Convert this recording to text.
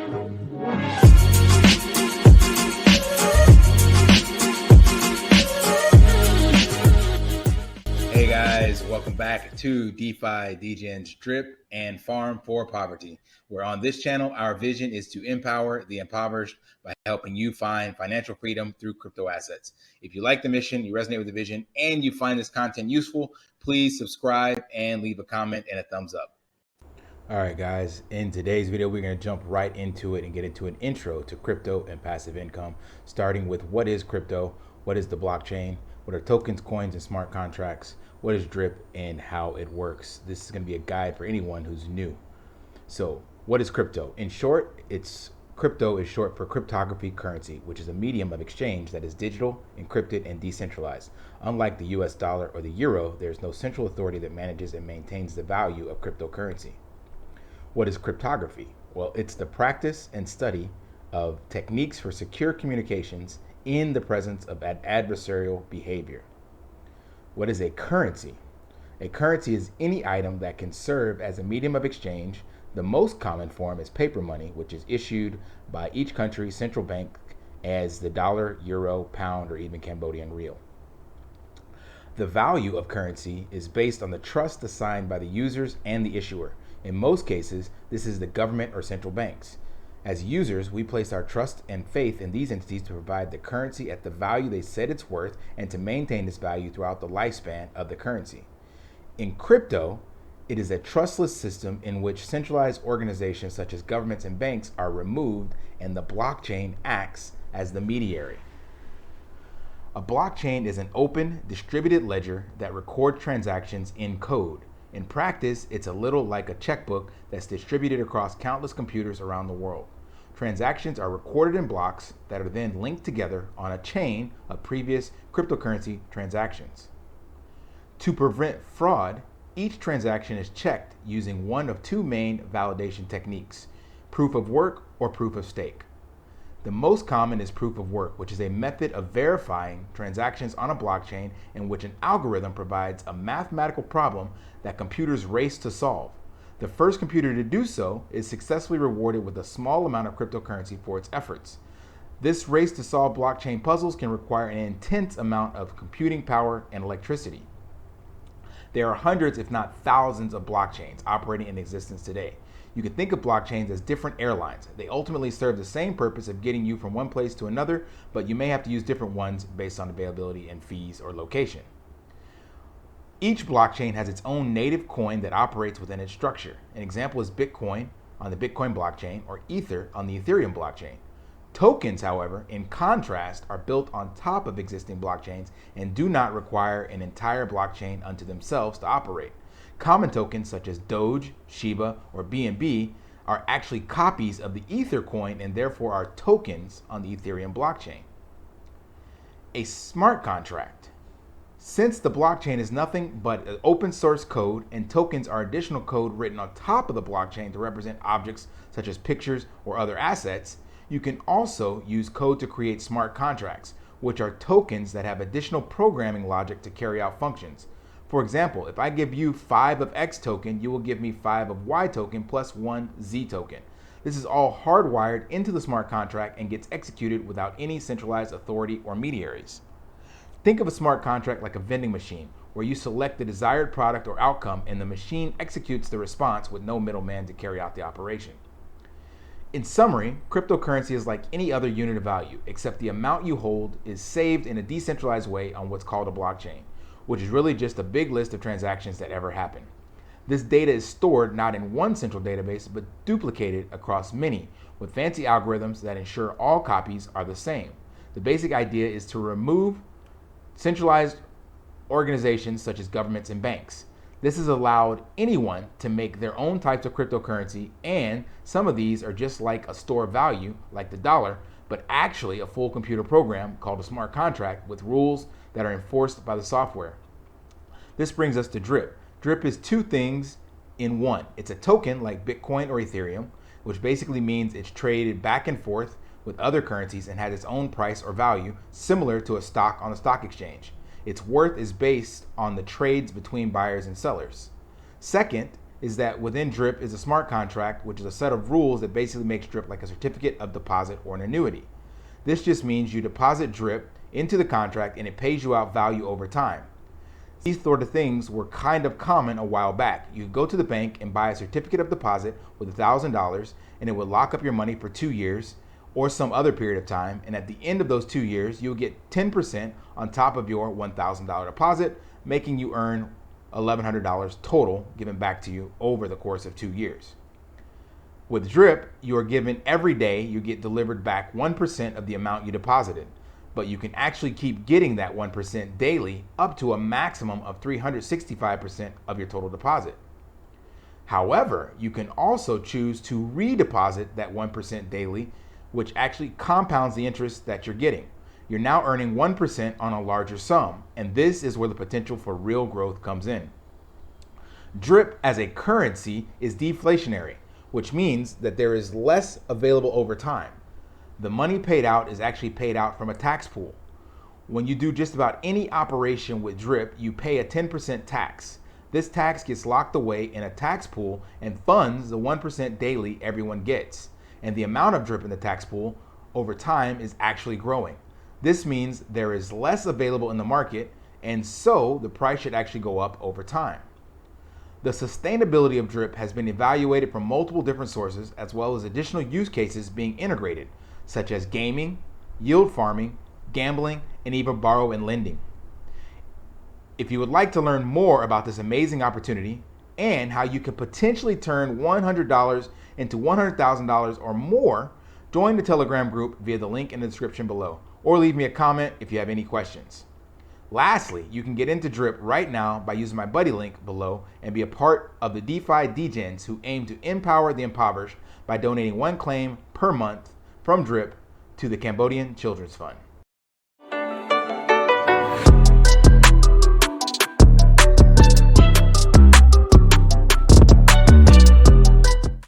Hey guys, welcome back to Defi, degens, Drip and Farm for Poverty, where on this channel, our vision is to empower the impoverished by helping you find financial freedom through crypto assets. If you like the mission, you resonate with the vision, and you find this content useful, please subscribe and leave a comment and a thumbs up. All right, guys, in today's video, we're going to jump right into it and get into an intro to crypto and passive income, starting with what is crypto, what is the blockchain, what are tokens, coins, and smart contracts, what is Drip, and how it works. This is going to be a guide for anyone who's new. So what is crypto? In short, crypto is short for cryptography currency, which is a medium of exchange that is digital, encrypted, and decentralized. Unlike the US dollar or the euro, there's no central authority that manages and maintains the value of cryptocurrency. What is cryptography? Well, it's the practice and study of techniques for secure communications in the presence of adversarial behavior. What is a currency? A currency is any item that can serve as a medium of exchange. The most common form is paper money, which is issued by each country's central bank as the dollar, euro, pound, or even Cambodian rial. The value of currency is based on the trust assigned by the users and the issuer. In most cases, this is the government or central banks. As users, we place our trust and faith in these entities to provide the currency at the value they said it's worth and to maintain this value throughout the lifespan of the currency. In crypto, it is a trustless system in which centralized organizations such as governments and banks are removed and the blockchain acts as the mediator. A blockchain is an open, distributed ledger that records transactions in code. In practice, it's a little like a checkbook that's distributed across countless computers around the world. Transactions are recorded in blocks that are then linked together on a chain of previous cryptocurrency transactions. To prevent fraud, each transaction is checked using one of two main validation techniques, proof of work or proof of stake. The most common is proof of work, which is a method of verifying transactions on a blockchain in which an algorithm provides a mathematical problem that computers race to solve. The first computer to do so is successfully rewarded with a small amount of cryptocurrency for its efforts. This race to solve blockchain puzzles can require an intense amount of computing power and electricity. There are hundreds, if not thousands, of blockchains operating in existence today. You can think of blockchains as different airlines. They ultimately serve the same purpose of getting you from one place to another, but you may have to use different ones based on availability and fees or location. Each blockchain has its own native coin that operates within its structure. An example is Bitcoin on the Bitcoin blockchain or Ether on the Ethereum blockchain. Tokens, however, in contrast, are built on top of existing blockchains and do not require an entire blockchain unto themselves to operate. Common tokens such as Doge, Shiba, or BNB are actually copies of the Ether coin and therefore are tokens on the Ethereum blockchain. A smart contract. Since the blockchain is nothing but open source code and tokens are additional code written on top of the blockchain to represent objects such as pictures or other assets, you can also use code to create smart contracts, which are tokens that have additional programming logic to carry out functions. For example, if I give you 5 of X token, you will give me 5 of Y token plus 1 Z token. This is all hardwired into the smart contract and gets executed without any centralized authority or mediaries. Think of a smart contract like a vending machine, where you select the desired product or outcome and the machine executes the response with no middleman to carry out the operation. In summary, cryptocurrency is like any other unit of value, except the amount you hold is saved in a decentralized way on what's called a blockchain, which is really just a big list of transactions that ever happen. This data is stored not in one central database, but duplicated across many, with fancy algorithms that ensure all copies are the same. The basic idea is to remove centralized organizations such as governments and banks. This has allowed anyone to make their own types of cryptocurrency, and some of these are just like a store of value, like the dollar, but actually a full computer program called a smart contract with rules that are enforced by the software. This brings us to Drip. Drip is two things in one. It's a token like Bitcoin or Ethereum, which basically means it's traded back and forth with other currencies and has its own price or value, similar to a stock on the stock exchange. Its worth is based on the trades between buyers and sellers. Second, is that within Drip is a smart contract, which is a set of rules that basically makes Drip like a certificate of deposit or an annuity. This just means you deposit Drip into the contract and it pays you out value over time. These sort of things were kind of common a while back. You could go to the bank and buy a certificate of deposit with $1,000 and it would lock up your money for 2 years or some other period of time. And at the end of those 2 years, you'll get 10% on top of your $1,000 deposit, making you earn $1,100 total given back to you over the course of 2 years. With Drip, you are given every day, you get delivered back 1% of the amount you deposited, but you can actually keep getting that 1% daily up to a maximum of 365% of your total deposit. However, you can also choose to redeposit that 1% daily, which actually compounds the interest that you're getting. You're now earning 1% on a larger sum, and this is where the potential for real growth comes in. Drip as a currency is deflationary, which means that there is less available over time. The money paid out is actually paid out from a tax pool. When you do just about any operation with Drip, you pay a 10% tax. This tax gets locked away in a tax pool and funds the 1% daily everyone gets. And the amount of Drip in the tax pool over time is actually growing. This means there is less available in the market, and so the price should actually go up over time. The sustainability of Drip has been evaluated from multiple different sources, as well as additional use cases being integrated, such as gaming, yield farming, gambling, and even borrow and lending. If you would like to learn more about this amazing opportunity and how you can potentially turn $100 into $100,000 or more, join the Telegram group via the link in the description below, or leave me a comment if you have any questions. Lastly, you can get into Drip right now by using my buddy link below and be a part of the DeFi degens who aim to empower the impoverished by donating one claim per month from Drip to the Cambodian Children's Fund.